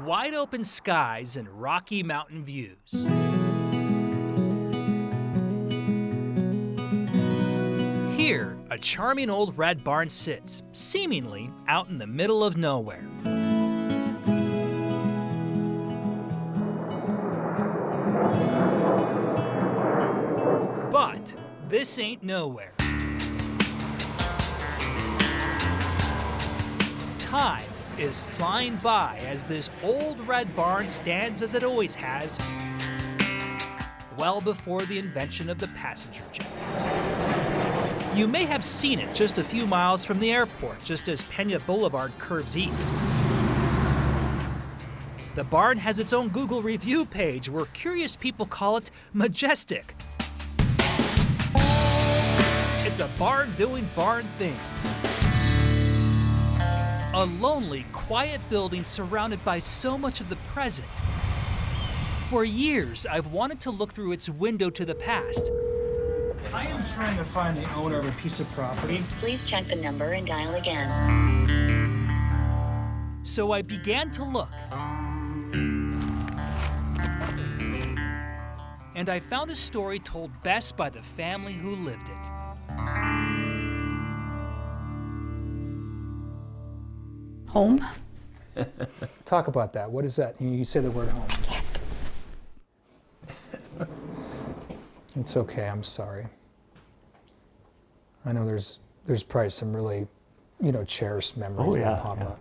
wide open skies and Rocky Mountain views. Here, a charming old red barn sits, seemingly out in the middle of nowhere. But this ain't nowhere. Time is flying by as this old red barn stands as it always has, well before the invention of the passenger jet. You may have seen it just a few miles from the airport, just as Pena Boulevard curves east. The barn has its own Google review page where curious people call it majestic. It's a barn doing barn things. A lonely, quiet building surrounded by so much of the present. For years, I've wanted to look through its window to the past. I am trying to find the owner of a piece of property. Please check the number and dial again. So I began to look. And I found a story told best by the family who lived it. Home? Talk about that. What is that? You say the word home. It's okay, I'm sorry. I know there's probably some really, cherished memories that pop up.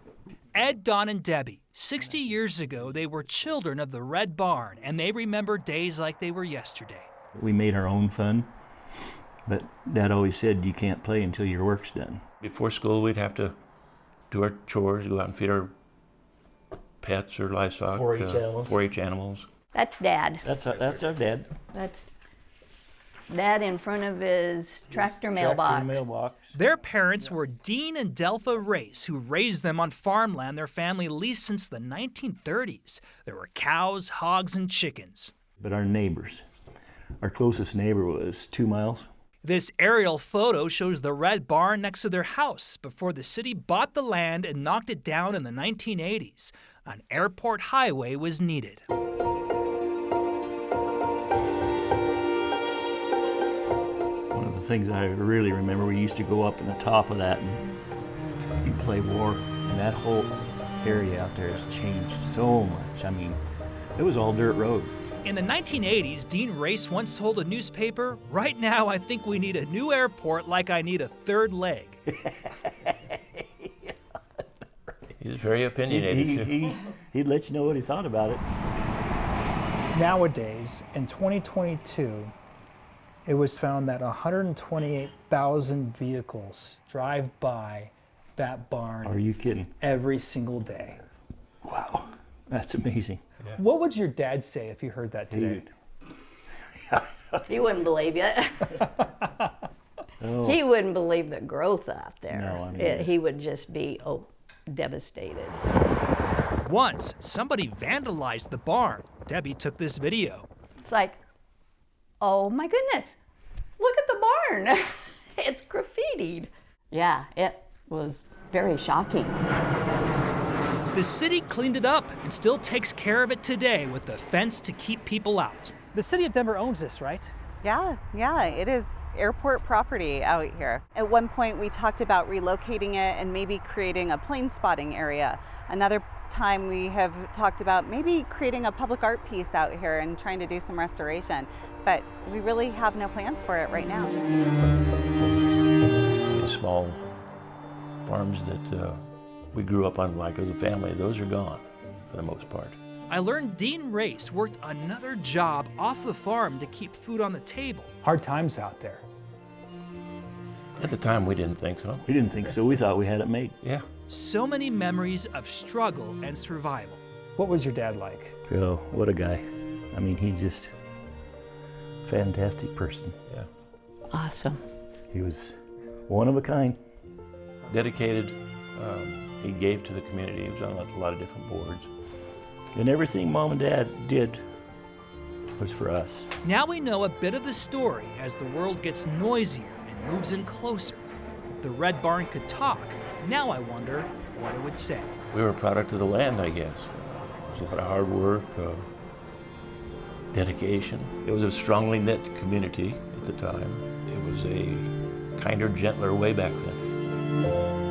Ed, Don, and Debbie, 60 years ago, they were children of the Red Barn, and they remember days like they were yesterday. We made our own fun, but Dad always said you can't play until your work's done. Before school, we'd have to do our chores, go out and feed our pets or livestock. 4-H animals. 4-H animals. That's Dad. That's our dad. That's Dad in front of his tractor mailbox. Their parents were Dean and Delpha Race, who raised them on farmland their family leased since the 1930s. There were cows, hogs, and chickens. But our neighbors, our closest neighbor was 2 miles. This aerial photo shows the red barn next to their house before the city bought the land and knocked it down in the 1980s. An airport highway was needed. One of the things I really remember, we used to go up on the top of that and play war. And that whole area out there has changed so much. I mean, it was all dirt road. In the 1980s, Dean Race once told a newspaper, "Right now I think we need a new airport like I need a third leg." He was very opinionated. He'd let you know what he thought about it. Nowadays, in 2022, it was found that 128,000 vehicles drive by that barn. Are you kidding? Every single day. Wow, that's amazing. Yeah. What would your dad say if you heard that today? He wouldn't believe it. Oh. He wouldn't believe the growth out there. No, I mean, he would just be devastated. Once, somebody vandalized the barn. Debbie took this video. It's like, oh my goodness, look at the barn. It's graffitied. Yeah, it was very shocking. The city cleaned it up and still takes care of it today with the fence to keep people out. The city of Denver owns this, right? Yeah, it is airport property out here. At one point we talked about relocating it and maybe creating a plane spotting area. Another time we have talked about maybe creating a public art piece out here and trying to do some restoration, but we really have no plans for it right now. The small farms that we grew up on like as a family, those are gone for the most part. I learned Dean Race worked another job off the farm to keep food on the table. Hard times out there. At the time, we didn't think so. We didn't think so. We thought we had it made. Yeah. So many memories of struggle and survival. What was your dad like? Oh, what a guy. I mean, he's just a fantastic person. Yeah. Awesome. He was one of a kind. Dedicated. He gave to the community. He was on a lot of different boards. And everything Mom and Dad did was for us. Now we know a bit of the story as the world gets noisier and moves in closer. If the Red Barn could talk, now I wonder what it would say. We were a product of the land, I guess. was a lot of hard work, dedication. It was a strongly knit community at the time. It was a kinder, gentler way back then.